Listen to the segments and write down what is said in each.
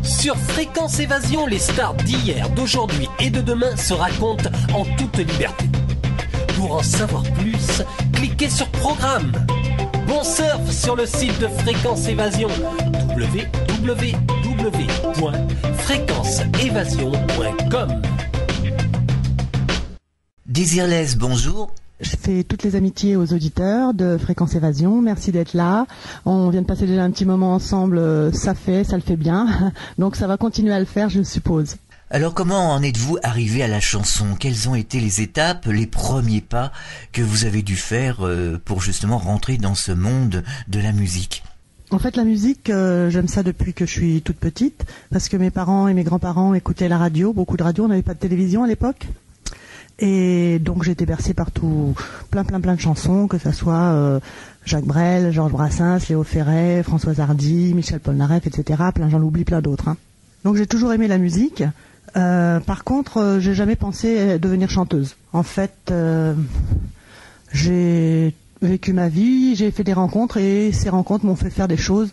Sur Fréquence Évasion, les stars d'hier, d'aujourd'hui et de demain se racontent en toute liberté. Pour en savoir plus, cliquez sur Programme. Bon surf sur le site de Fréquence Évasion, www.fréquenceévasion.com. Désirless, bonjour. Je fais toutes les amitiés aux auditeurs de Fréquence Évasion. Merci d'être là. On vient de passer déjà un petit moment ensemble. Ça le fait bien. Donc ça va continuer à le faire, je suppose. Alors comment en êtes-vous arrivé à la chanson? Quelles ont été les étapes, les premiers pas que vous avez dû faire pour justement rentrer dans ce monde de la musique? En fait, la musique, j'aime ça depuis que je suis toute petite, parce que mes parents et mes grands-parents écoutaient la radio, beaucoup de radio. On n'avait pas de télévision à l'époque. Et donc j'ai été bercée par tout, plein de chansons, que ça soit Jacques Brel, Georges Brassens, Léo Ferré, Françoise Hardy, Michel Polnareff, etc. J'en oublie plein d'autres. Hein. Donc j'ai toujours aimé la musique. Par contre, j'ai jamais pensé devenir chanteuse. En fait, j'ai vécu ma vie, j'ai fait des rencontres et ces rencontres m'ont fait faire des choses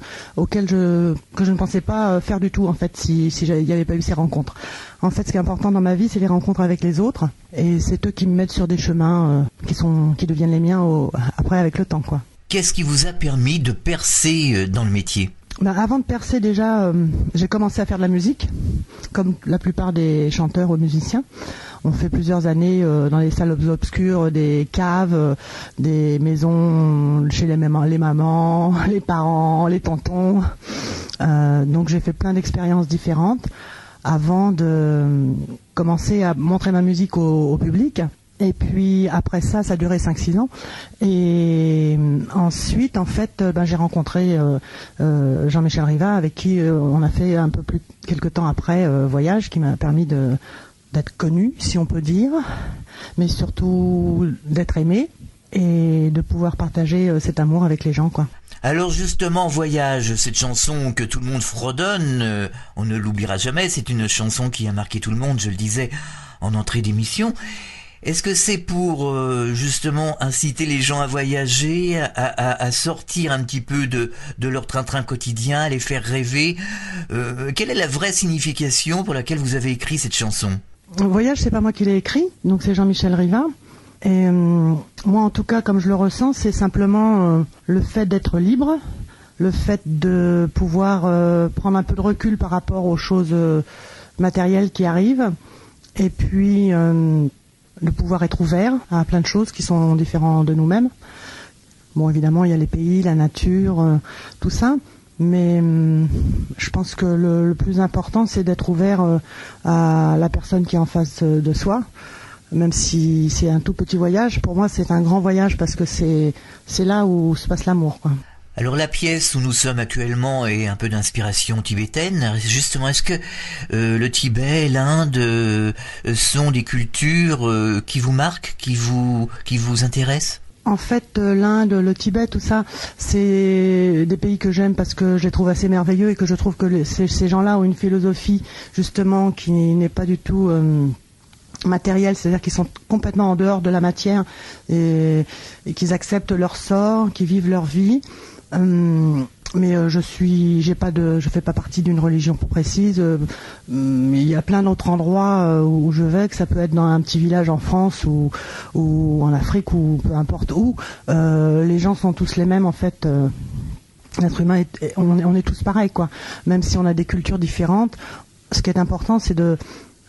que je ne pensais pas faire du tout en fait si il n'y avait pas eu ces rencontres. En fait, ce qui est important dans ma vie, c'est les rencontres avec les autres et c'est eux qui me mettent sur des chemins qui deviennent les miens après avec le temps, quoi. Qu'est-ce qui vous a permis de percer dans le métier? Avant de percer, déjà, j'ai commencé à faire de la musique, comme la plupart des chanteurs ou musiciens. On fait plusieurs années dans les salles obscures, des caves, des maisons chez les mamans, les parents, les tontons. Donc j'ai fait plein d'expériences différentes avant de commencer à montrer ma musique au public. Et puis après ça a duré 5-6 ans. Et ensuite, en fait, j'ai rencontré Jean-Michel Riva, avec qui on a fait un peu plus quelques temps après Voyage, qui m'a permis d'être connu, si on peut dire, mais surtout d'être aimé et de pouvoir partager cet amour avec les gens, quoi. Alors justement, Voyage, cette chanson que tout le monde fredonne, on ne l'oubliera jamais, c'est une chanson qui a marqué tout le monde, je le disais en entrée d'émission. Est-ce que c'est pour justement inciter les gens à voyager, à sortir un petit peu de leur train-train quotidien, à les faire rêver? Quelle est la vraie signification pour laquelle vous avez écrit cette chanson? Voyage, c'est pas moi qui l'ai écrit, donc c'est Jean-Michel Riva. Et moi, en tout cas, comme je le ressens, c'est simplement le fait d'être libre, le fait de pouvoir prendre un peu de recul par rapport aux choses matérielles qui arrivent, et puis de pouvoir être ouvert à plein de choses qui sont différentes de nous-mêmes. Bon, évidemment, il y a les pays, la nature, tout ça. Mais je pense que le plus important, c'est d'être ouvert à la personne qui est en face de soi. Même si c'est un tout petit voyage, pour moi, c'est un grand voyage parce que c'est là où se passe l'amour, quoi. Alors la pièce où nous sommes actuellement est un peu d'inspiration tibétaine. Justement, est-ce que le Tibet, l'Inde sont des cultures qui vous marquent, qui vous intéressent? En fait, l'Inde, le Tibet, tout ça, c'est des pays que j'aime parce que je les trouve assez merveilleux et que je trouve que ces gens-là ont une philosophie justement qui n'est pas du tout matérielle, c'est-à-dire qu'ils sont complètement en dehors de la matière et qu'ils acceptent leur sort, qu'ils vivent leur vie. Mais je fais pas partie d'une religion précise. Il y a plein d'autres endroits où je vais, que ça peut être dans un petit village en France ou en Afrique ou peu importe où. Les gens sont tous les mêmes en fait. L'être humain, on est tous pareils, quoi. Même si on a des cultures différentes, ce qui est important, c'est de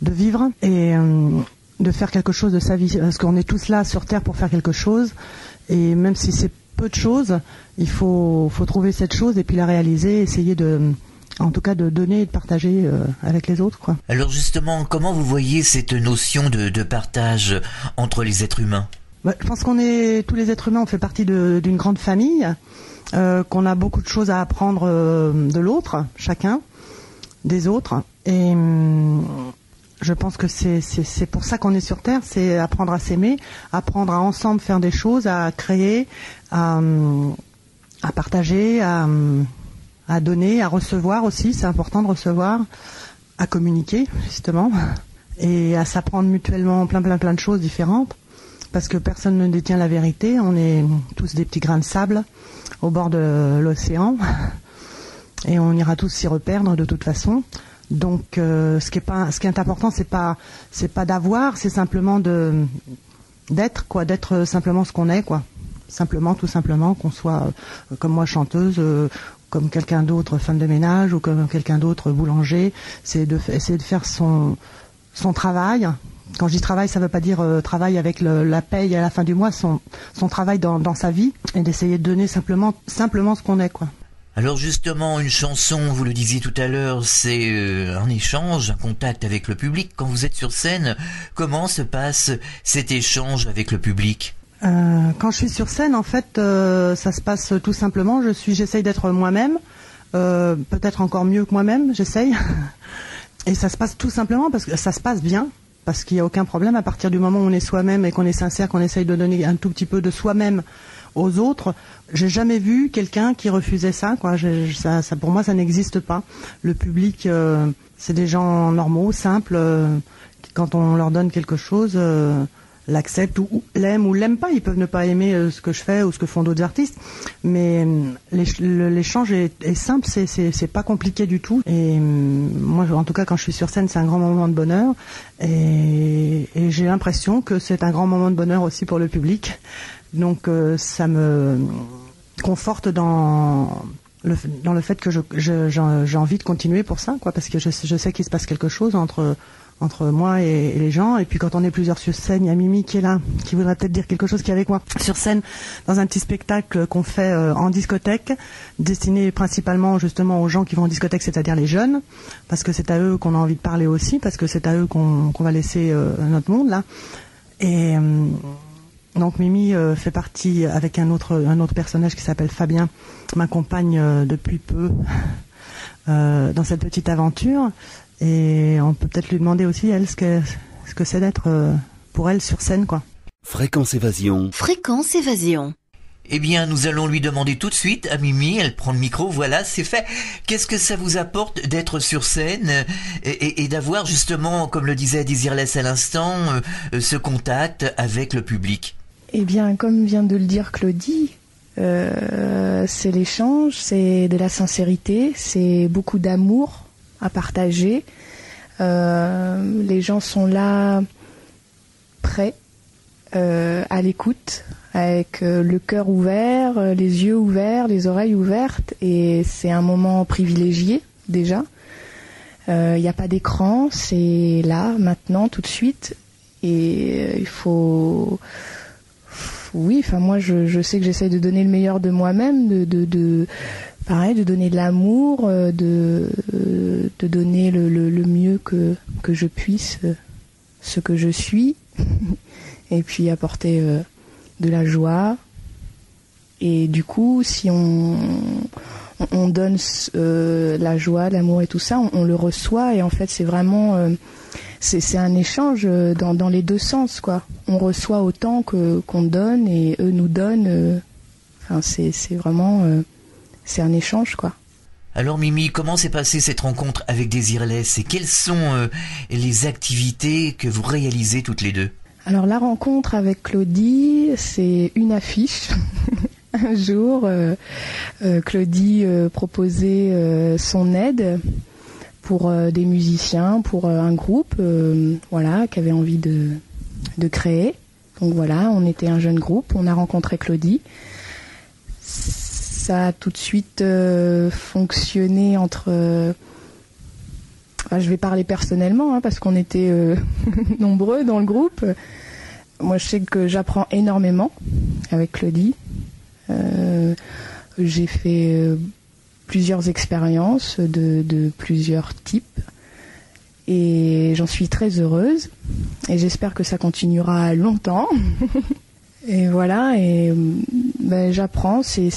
vivre et de faire quelque chose de sa vie, parce qu'on est tous là sur Terre pour faire quelque chose. Et même si c'est peu de choses, il faut trouver cette chose et puis la réaliser, essayer en tout cas de donner et de partager avec les autres, quoi. Alors justement, comment vous voyez cette notion de partage entre les êtres humains? Je pense tous les êtres humains, on fait partie d'une grande famille, qu'on a beaucoup de choses à apprendre de l'autre, chacun, des autres. Et je pense que c'est pour ça qu'on est sur Terre, c'est apprendre à s'aimer, apprendre à ensemble faire des choses, à créer, à partager, à donner, à recevoir aussi, c'est important de recevoir, à communiquer justement, et à s'apprendre mutuellement plein de choses différentes, parce que personne ne détient la vérité, on est tous des petits grains de sable au bord de l'océan, et on ira tous s'y reperdre de toute façon. Donc ce qui est important, c'est pas d'avoir, c'est simplement d'être simplement ce qu'on est, quoi. Simplement, tout simplement, qu'on soit comme moi chanteuse, comme quelqu'un d'autre femme de ménage ou comme quelqu'un d'autre boulanger. C'est essayer de faire son travail. Quand je dis travail, ça ne veut pas dire travail avec la paye à la fin du mois, son travail dans sa vie, et d'essayer de donner simplement ce qu'on est, quoi. Alors justement, une chanson, vous le disiez tout à l'heure, c'est un échange, un contact avec le public. Quand vous êtes sur scène, comment se passe cet échange avec le public ? Quand je suis sur scène, en fait, ça se passe tout simplement. J'essaye d'être moi-même, peut-être encore mieux que moi-même, j'essaye. Et ça se passe tout simplement parce que ça se passe bien, parce qu'il n'y a aucun problème à partir du moment où on est soi-même et qu'on est sincère, qu'on essaye de donner un tout petit peu de soi-même aux autres. J'ai jamais vu quelqu'un qui refusait ça, quoi. Ça, pour moi, ça n'existe pas. Le public, c'est des gens normaux, simples. Quand on leur donne quelque chose, l'acceptent ou l'aiment ou l'aiment pas. Ils peuvent ne pas aimer ce que je fais ou ce que font d'autres artistes, mais l'échange est simple, c'est pas compliqué du tout. Et moi, en tout cas, quand je suis sur scène, c'est un grand moment de bonheur, et j'ai l'impression que c'est un grand moment de bonheur aussi pour le public. Donc ça me conforte dans le fait que j'ai envie de continuer pour ça, quoi, parce que je sais qu'il se passe quelque chose entre moi et les gens. Et puis quand on est plusieurs sur scène, il y a Mimi qui est là, qui voudrait peut-être dire quelque chose, qui est avec moi sur scène dans un petit spectacle qu'on fait en discothèque, destiné principalement justement aux gens qui vont en discothèque, c'est-à-dire les jeunes, parce que c'est à eux qu'on a envie de parler aussi, parce que c'est à eux qu'on va laisser notre monde là. Et donc Mimi fait partie avec un autre personnage qui s'appelle Fabien, m'accompagne depuis peu dans cette petite aventure. Et on peut peut-être lui demander aussi, elle, ce que c'est d'être pour elle sur scène, quoi. Fréquence Évasion. Fréquence Évasion. Eh bien, nous allons lui demander tout de suite à Mimi, elle prend le micro, voilà, c'est fait. Qu'est-ce que ça vous apporte d'être sur scène et d'avoir justement, comme le disait Désirless à l'instant, ce contact avec le public ? Eh bien, comme vient de le dire Claudie, c'est l'échange, c'est de la sincérité, c'est beaucoup d'amour à partager. Les gens sont là, prêts, à l'écoute, avec le cœur ouvert, les yeux ouverts, les oreilles ouvertes, et c'est un moment privilégié déjà. Il n'y a pas d'écran, c'est là, maintenant, tout de suite, et il faut... Oui, enfin moi je sais que j'essaie de donner le meilleur de moi-même, pareil, de donner de l'amour, de donner le mieux que je puisse, ce que je suis, et puis apporter de la joie. Et du coup, si on donne la joie, l'amour et tout ça, on le reçoit, et en fait c'est vraiment... C'est un échange dans les deux sens, quoi. On reçoit autant qu'on donne, et eux nous donnent. Enfin, c'est vraiment... c'est un échange, quoi. Alors Mimi, comment s'est passée cette rencontre avec Désirless et quelles sont les activités que vous réalisez toutes les deux ? Alors la rencontre avec Claudie, c'est une affiche. Un jour, Claudie proposait son aide pour des musiciens, pour un groupe, voilà, qui avait envie de créer. Donc voilà, on était un jeune groupe, on a rencontré Claudie. Ça a tout de suite fonctionné entre... je vais parler personnellement, parce qu'on était nombreux dans le groupe. Moi, je sais que j'apprends énormément avec Claudie. J'ai fait... plusieurs expériences de plusieurs types, et j'en suis très heureuse, et j'espère que ça continuera longtemps. Et voilà, et j'apprends, c'est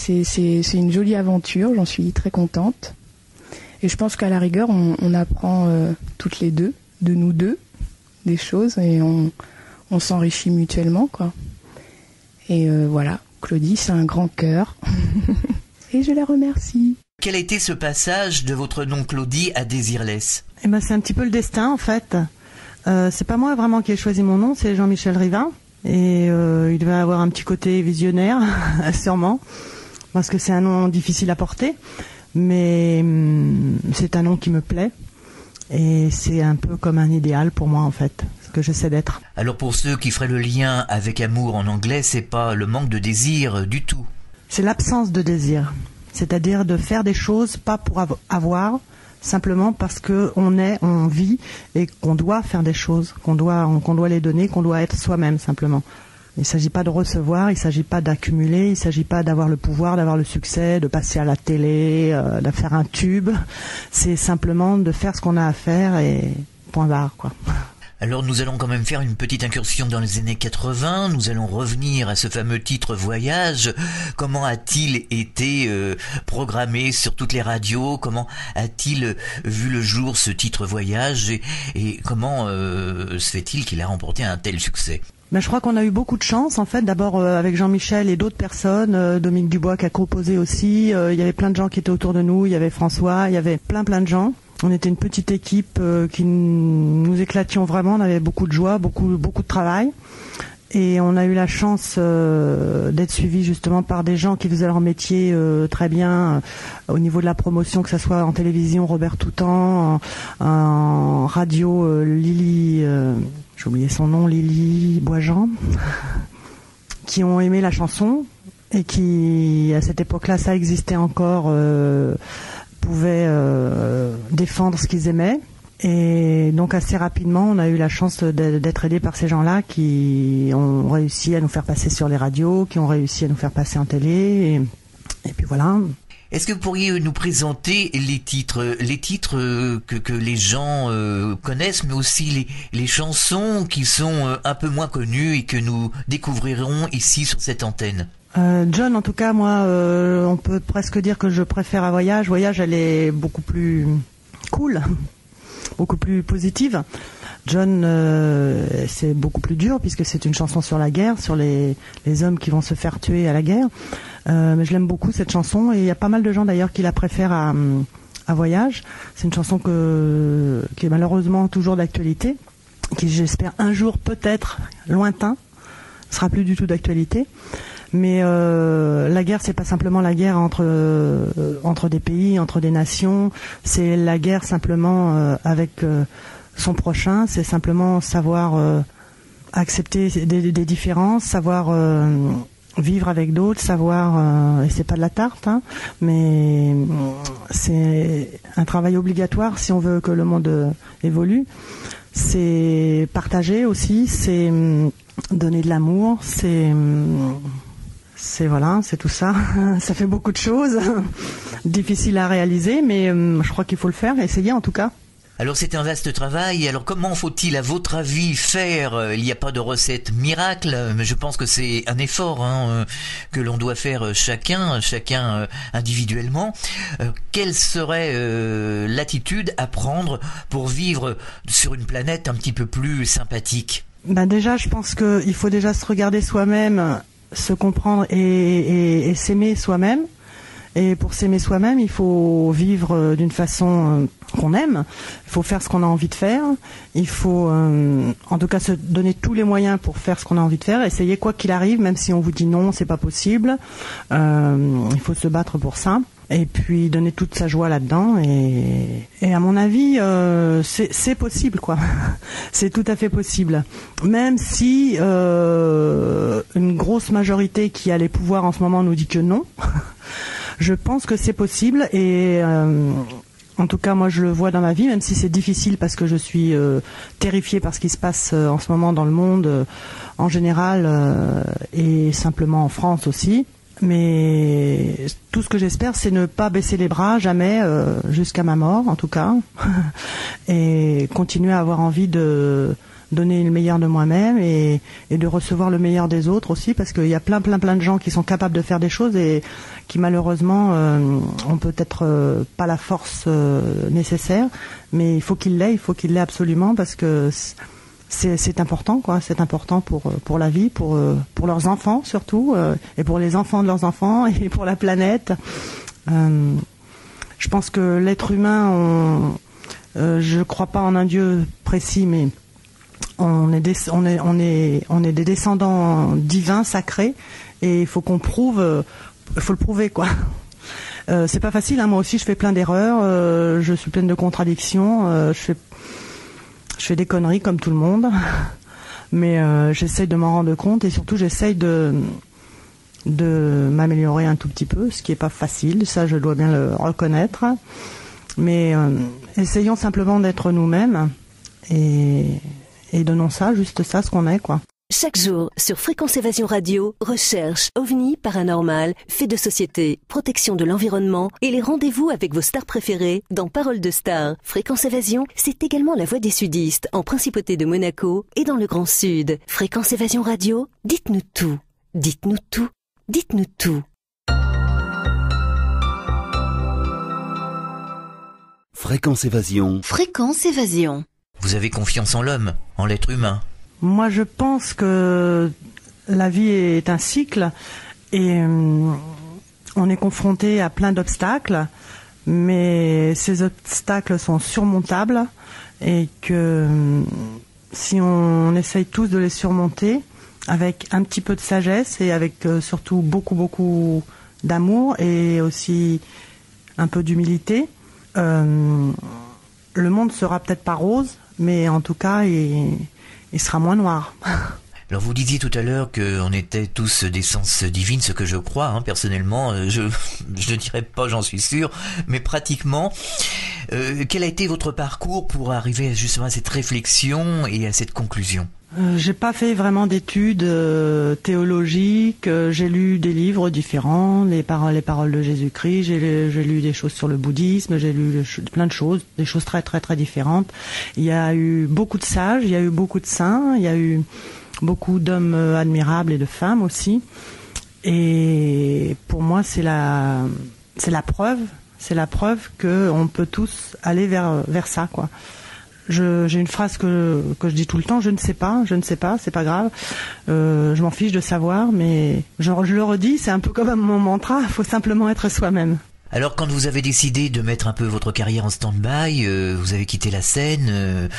une jolie aventure, j'en suis très contente, et je pense qu'à la rigueur on apprend toutes les deux, de nous deux, des choses, et on s'enrichit mutuellement, quoi. Et voilà, Claudie, c'est un grand cœur. Et je la remercie. Quel a été ce passage de votre nom Claudie à Désirless ? Eh ben, c'est un petit peu le destin, en fait. C'est pas moi vraiment qui ai choisi mon nom, c'est Jean-Michel Rivin. Et il devait avoir un petit côté visionnaire, sûrement, parce que c'est un nom difficile à porter, mais c'est un nom qui me plaît. Et c'est un peu comme un idéal pour moi en fait, ce que j'essaie d'être. Alors pour ceux qui feraient le lien avec amour en anglais, c'est pas le manque de désir du tout. C'est l'absence de désir. C'est-à-dire de faire des choses pas pour avoir, simplement parce on vit et qu'on doit faire des choses, qu'on doit les donner, qu'on doit être soi-même simplement. Il ne s'agit pas de recevoir, il ne s'agit pas d'accumuler, il ne s'agit pas d'avoir le pouvoir, d'avoir le succès, de passer à la télé, de faire un tube. C'est simplement de faire ce qu'on a à faire et point barre, quoi. Alors nous allons quand même faire une petite incursion dans les années 80, nous allons revenir à ce fameux titre Voyage. Comment a-t-il été programmé sur toutes les radios? Comment a-t-il vu le jour ce titre Voyage et comment se fait-il qu'il a remporté un tel succès? Ben, je crois qu'on a eu beaucoup de chance en fait, d'abord avec Jean-Michel et d'autres personnes, Dominique Dubois qui a composé aussi, il y avait plein de gens qui étaient autour de nous, il y avait François, il y avait plein de gens. On était une petite équipe qui nous éclations vraiment, on avait beaucoup de joie, beaucoup de travail. Et on a eu la chance d'être suivis justement par des gens qui faisaient leur métier très bien au niveau de la promotion, que ce soit en télévision, Robert Toutan, en radio, Lily, j'ai oublié son nom, Lily Boisjean, qui ont aimé la chanson et qui, à cette époque-là, ça existait encore, pouvaient défendre ce qu'ils aimaient. Et donc assez rapidement, on a eu la chance d'être aidés par ces gens-là qui ont réussi à nous faire passer sur les radios, qui ont réussi à nous faire passer en télé. Et puis voilà. Est-ce que vous pourriez nous présenter les titres que les gens connaissent, mais aussi les chansons qui sont un peu moins connues et que nous découvrirons ici sur cette antenne? John, en tout cas, moi, on peut presque dire que je préfère à Voyage. Voyage, elle est beaucoup plus cool, beaucoup plus positive. John, c'est beaucoup plus dur puisque c'est une chanson sur la guerre, sur les hommes qui vont se faire tuer à la guerre. Mais je l'aime beaucoup cette chanson et il y a pas mal de gens d'ailleurs qui la préfèrent à Voyage. C'est une chanson qui est malheureusement toujours d'actualité, qui j'espère un jour peut-être lointain sera plus du tout d'actualité. Mais la guerre, c'est pas simplement la guerre entre des pays, entre des nations. C'est la guerre simplement avec son prochain. C'est simplement savoir accepter des différences, savoir vivre avec d'autres, savoir. Et c'est pas de la tarte, hein, mais c'est un travail obligatoire si on veut que le monde évolue. C'est partager aussi, c'est donner de l'amour, c'est voilà, c'est tout ça. Ça fait beaucoup de choses, difficile à réaliser, mais je crois qu'il faut le faire, essayer en tout cas. Alors c'est un vaste travail, alors comment faut-il à votre avis faire? Il n'y a pas de recette miracle, mais je pense que c'est un effort que l'on doit faire chacun individuellement. Quelle serait l'attitude à prendre pour vivre sur une planète un petit peu plus sympathique? Ben déjà, je pense qu'il faut déjà se regarder soi-même, se comprendre et s'aimer soi-même. Et pour s'aimer soi-même, il faut vivre d'une façon qu'on aime. Il faut faire ce qu'on a envie de faire. Il faut, en tout cas, se donner tous les moyens pour faire ce qu'on a envie de faire. Essayer quoi qu'il arrive, même si on vous dit non, c'est pas possible. Il faut se battre pour ça. Et puis donner toute sa joie là-dedans. Et à mon avis, c'est possible, quoi. C'est tout à fait possible. Même si une grosse majorité qui a les pouvoirs en ce moment nous dit que non. Je pense que c'est possible et en tout cas moi je le vois dans ma vie, même si c'est difficile parce que je suis terrifiée par ce qui se passe en ce moment dans le monde en général et simplement en France aussi. Mais tout ce que j'espère c'est ne pas baisser les bras jamais jusqu'à ma mort en tout cas et continuer à avoir envie de donner le meilleur de moi-même et de recevoir le meilleur des autres aussi parce qu'il y a plein de gens qui sont capables de faire des choses et qui malheureusement ont peut-être pas la force nécessaire, mais il faut qu'ils l'aient absolument parce que c'est important quoi, c'est important pour la vie, pour leurs enfants surtout et pour les enfants de leurs enfants et pour la planète. Je pense que l'être humain, je crois pas en un Dieu précis, mais on est des descendants divins, sacrés, et il faut qu'on prouve, il faut le prouver quoi. C'est pas facile, hein. Moi aussi je fais plein d'erreurs, je suis pleine de contradictions, je fais des conneries comme tout le monde, mais j'essaye de m'en rendre compte et surtout j'essaye de m'améliorer un tout petit peu, ce qui est pas facile, ça je dois bien le reconnaître, mais essayons simplement d'être nous-mêmes et donnons ça, juste ça, ce qu'on est, quoi. Chaque jour, sur Fréquence Évasion Radio, recherche, ovni, paranormal, faits de société, protection de l'environnement et les rendez-vous avec vos stars préférées dans Paroles de Stars. Fréquence Évasion, c'est également la voix des sudistes en Principauté de Monaco et dans le Grand Sud. Fréquence Évasion Radio, dites-nous tout. Dites-nous tout. Dites-nous tout. Fréquence Évasion. Fréquence Évasion. Vous avez confiance en l'homme, en l'être humain? Moi, je pense que la vie est un cycle et on est confronté à plein d'obstacles, mais ces obstacles sont surmontables et que si on essaye tous de les surmonter avec un petit peu de sagesse et avec surtout beaucoup d'amour et aussi un peu d'humilité, le monde sera peut-être pas rose, mais en tout cas, il sera moins noir. Alors vous disiez tout à l'heure qu'on était tous d'essence divine, ce que je crois, hein, personnellement, je ne dirais pas, j'en suis sûr, mais pratiquement. Quel a été votre parcours pour arriver justement à cette réflexion et à cette conclusion? J'ai pas fait vraiment d'études théologiques. J'ai lu des livres différents, les paroles de Jésus-Christ. J'ai lu des choses sur le bouddhisme. J'ai lu plein de choses, des choses très très très différentes. Il y a eu beaucoup de sages, il y a eu beaucoup de saints, il y a eu beaucoup d'hommes admirables et de femmes aussi. Et pour moi, c'est la preuve que on peut tous aller vers ça, quoi. J'ai une phrase que je dis tout le temps, je ne sais pas, c'est pas grave, je m'en fiche de savoir, mais je le redis, c'est un peu comme mon mantra, il faut simplement être soi-même. Alors quand vous avez décidé de mettre un peu votre carrière en stand-by, vous avez quitté la scène,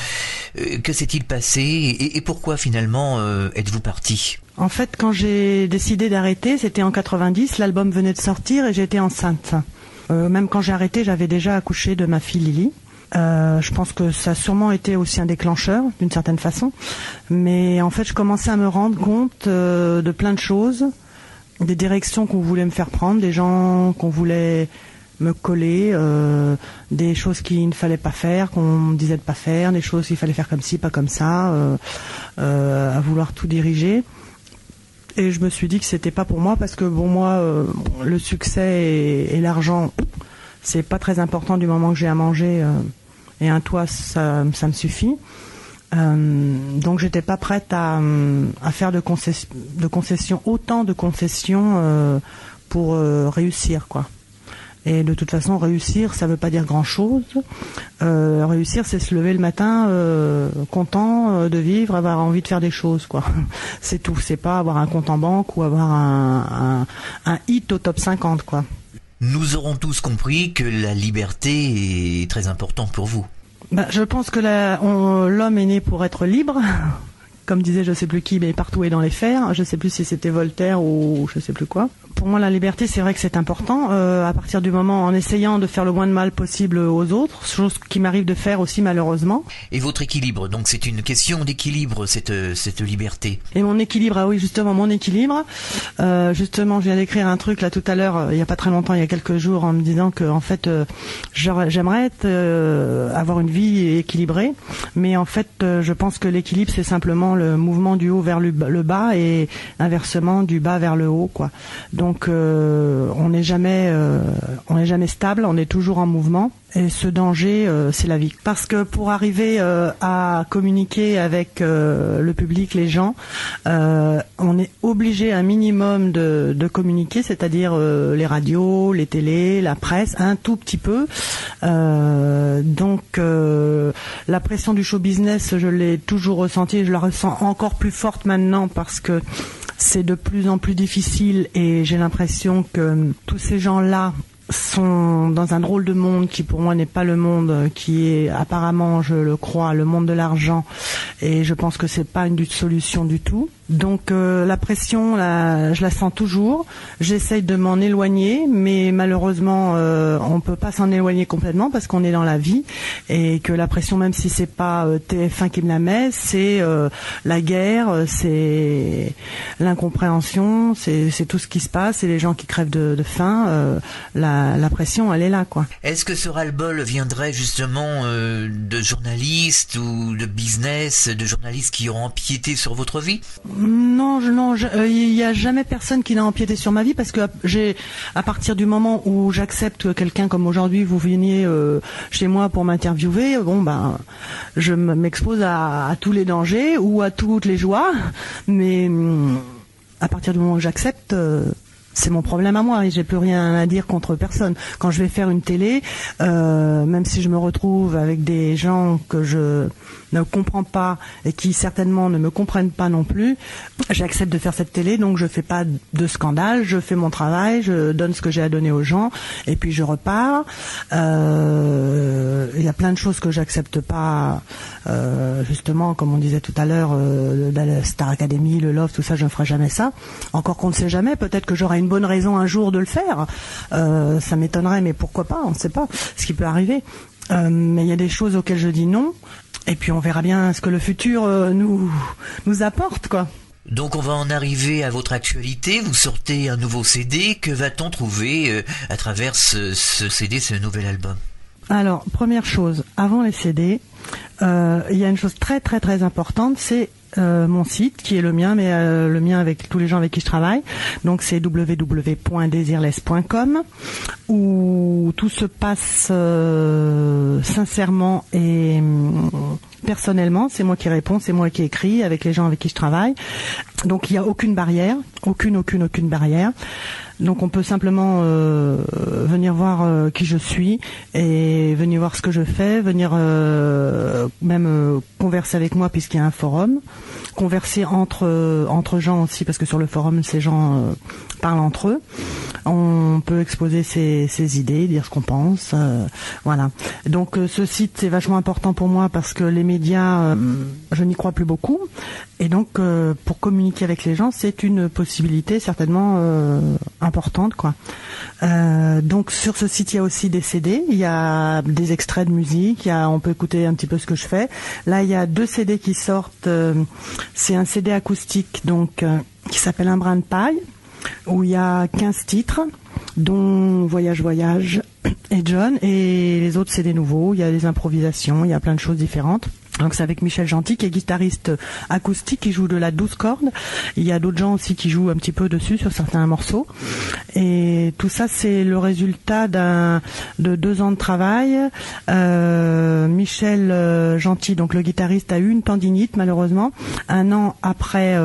que s'est-il passé et pourquoi finalement êtes-vous parti? En fait, quand j'ai décidé d'arrêter, c'était en 90, l'album venait de sortir et j'étais enceinte. Même quand j'ai arrêté, j'avais déjà accouché de ma fille Lily. Je pense que ça a sûrement été aussi un déclencheur d'une certaine façon, mais en fait je commençais à me rendre compte de plein de choses, des directions qu'on voulait me faire prendre, des gens qu'on voulait me coller, des choses qu'il ne fallait pas faire, qu'on me disait de pas faire, des choses qu'il fallait faire comme ci, pas comme ça, à vouloir tout diriger. Et je me suis dit que c'était pas pour moi parce que bon, moi le succès et l'argent, c'est pas très important du moment que j'ai à manger et un toit, ça me suffit. Donc j'étais pas prête à faire autant de concessions pour réussir, quoi. Et de toute façon, réussir, ça veut pas dire grand-chose. Réussir, c'est se lever le matin content de vivre, avoir envie de faire des choses, quoi. C'est tout. C'est pas avoir un compte en banque ou avoir un hit au top 50, quoi. Nous aurons tous compris que la liberté est très importante pour vous. Je pense que l'homme est né pour être libre. Comme disait je sais plus qui, mais partout est dans les fers. Je sais plus si c'était Voltaire ou je sais plus quoi. Pour moi, la liberté, c'est vrai que c'est important. À partir du moment, en essayant de faire le moins de mal possible aux autres, chose qui m'arrive de faire aussi malheureusement. Et votre équilibre, donc c'est une question d'équilibre, cette liberté. Et mon équilibre, ah oui, justement, mon équilibre. Justement, je viens d'écrire un truc là tout à l'heure, il y a pas très longtemps, il y a quelques jours, en me disant que en fait, j'aimerais avoir une vie équilibrée, mais en fait, je pense que l'équilibre, c'est simplement le mouvement du haut vers le bas et inversement du bas vers le haut, quoi. Donc on n'est jamais stable, on est toujours en mouvement. Et ce danger, c'est la vie. Parce que pour arriver à communiquer avec le public, les gens, on est obligé un minimum de communiquer, c'est-à-dire les radios, les télés, la presse, un tout petit peu. Donc la pression du show business, je l'ai toujours ressentie, et je la ressens encore plus forte maintenant parce que c'est de plus en plus difficile et j'ai l'impression que tous ces gens-là sont dans un drôle de monde qui pour moi n'est pas le monde qui est apparemment, je le crois, le monde de l'argent, et je pense que c'est pas une solution du tout. Donc la pression, je la sens toujours. J'essaye de m'en éloigner, mais malheureusement, on peut pas s'en éloigner complètement parce qu'on est dans la vie et que la pression, même si c'est pas TF1 qui me la met, c'est la guerre, c'est l'incompréhension, c'est tout ce qui se passe, c'est les gens qui crèvent de faim. La pression, elle est là, quoi. Est-ce que ce ras-le-bol viendrait justement de journalistes ou de business, de journalistes qui ont empiété sur votre vie? Non, il y a jamais personne qui n'a empiété sur ma vie parce que à partir du moment où j'accepte que quelqu'un comme aujourd'hui vous veniez chez moi pour m'interviewer, je m'expose à tous les dangers ou à toutes les joies, mais à partir du moment où j'accepte, c'est mon problème à moi et j'ai plus rien à dire contre personne. Quand je vais faire une télé, même si je me retrouve avec des gens que je ne comprends pas et qui certainement ne me comprennent pas non plus, j'accepte de faire cette télé, donc je fais pas de scandale, je fais mon travail, je donne ce que j'ai à donner aux gens et puis je repars. Il y a plein de choses que j'accepte pas, justement comme on disait tout à l'heure, la Star Academy, le Love, tout ça, je ne ferai jamais ça. Encore qu'on ne sait jamais, peut-être que j'aurai une bonne raison un jour de le faire. Ça m'étonnerait, mais pourquoi pas, on ne sait pas ce qui peut arriver. Mais il y a des choses auxquelles je dis non. Et puis on verra bien ce que le futur nous apporte, quoi. Donc on va en arriver à votre actualité, vous sortez un nouveau CD, que va-t-on trouver à travers ce CD, ce nouvel album? Alors, première chose, avant les CD, il y a une chose très très très importante, c'est mon site qui est le mien, mais le mien avec tous les gens avec qui je travaille. Donc c'est www.desireless.com où tout se passe sincèrement et personnellement. C'est moi qui réponds, c'est moi qui écris avec les gens avec qui je travaille. Donc il n'y a aucune barrière, aucune barrière. Donc on peut simplement venir voir qui je suis et venir voir ce que je fais, venir même converser avec moi puisqu'il y a un forum, converser entre gens aussi parce que sur le forum ces gens parlent entre eux. On peut exposer ses idées, dire ce qu'on pense, voilà. Donc ce site c'est vachement important pour moi parce que les médias, je n'y crois plus beaucoup et donc pour communiquer avec les gens c'est une possibilité certainement importante, quoi. Donc sur ce site il y a aussi des CD, il y a des extraits de musique, on peut écouter un petit peu ce que je fais. Là il y a 2 CD qui sortent, c'est un CD acoustique donc qui s'appelle Un brin de paille où il y a 15 titres dont Voyage et John, et les autres c'est des nouveaux, il y a des improvisations, il y a plein de choses différentes. Donc c'est avec Michel Gentil qui est guitariste acoustique, qui joue de la 12 cordes. Il y a d'autres gens aussi qui jouent un petit peu dessus sur certains morceaux. Et tout ça c'est le résultat de 2 ans de travail. Michel Gentil, donc le guitariste, a eu une tendinite malheureusement. 1 an après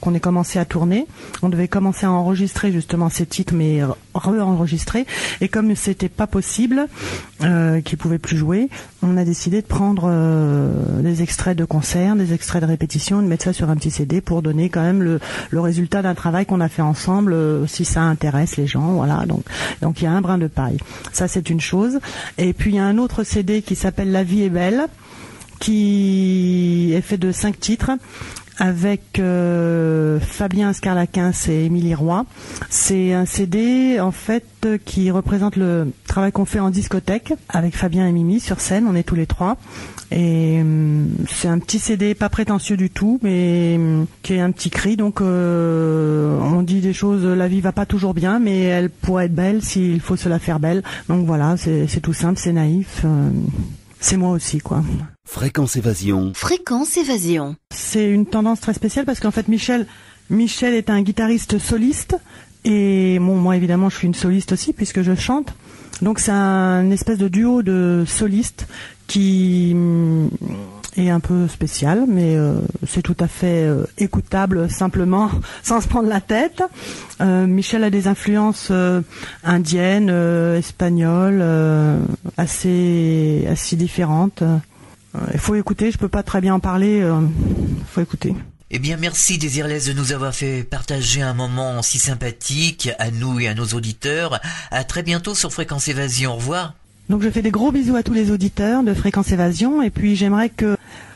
qu'on ait commencé à tourner, on devait commencer à enregistrer justement ces titres, mais re-enregistrer. Et comme c'était pas possible, qu'il pouvait plus jouer, on a décidé de prendre des extraits de concerts, des extraits de répétitions, de mettre ça sur un petit CD pour donner quand même le résultat d'un travail qu'on a fait ensemble, si ça intéresse les gens, voilà. Donc il y a Un brin de paille. Ça c'est une chose. Et puis il y a un autre CD qui s'appelle La vie est belle, qui est fait de 5 titres avec Fabien Scarlaquin et Émilie Roy. C'est un CD en fait qui représente le travail qu'on fait en discothèque avec Fabien et Mimi sur scène, on est tous les 3. Et c'est un petit CD pas prétentieux du tout, mais qui est un petit cri. Donc on dit des choses, la vie va pas toujours bien, mais elle pourrait être belle s'il faut se la faire belle. Donc voilà, c'est tout simple, c'est naïf. C'est moi aussi, quoi. Fréquence Évasion. Fréquence Évasion. C'est une tendance très spéciale parce qu'en fait Michel est un guitariste soliste et bon, moi évidemment je suis une soliste aussi puisque je chante. Donc c'est un espèce de duo de solistes qui est un peu spécial, mais c'est tout à fait écoutable simplement, sans se prendre la tête. Michel a des influences indiennes, espagnoles, assez différentes. Il faut écouter, je peux pas très bien en parler, faut écouter. Eh bien, merci Desireless de nous avoir fait partager un moment si sympathique à nous et à nos auditeurs. À très bientôt sur Fréquence Évasion. Au revoir. Donc je fais des gros bisous à tous les auditeurs de Fréquence Évasion et puis j'aimerais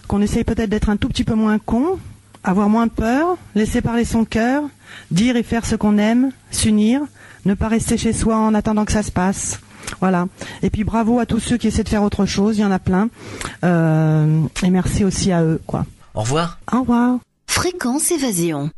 qu'on essaye peut-être d'être un tout petit peu moins con avoir moins peur, laisser parler son cœur, dire et faire ce qu'on aime, s'unir, ne pas rester chez soi en attendant que ça se passe. Voilà. Et puis bravo à tous ceux qui essaient de faire autre chose, il y en a plein. Et merci aussi à eux, quoi. Au revoir. Au revoir. Fréquence Évasion.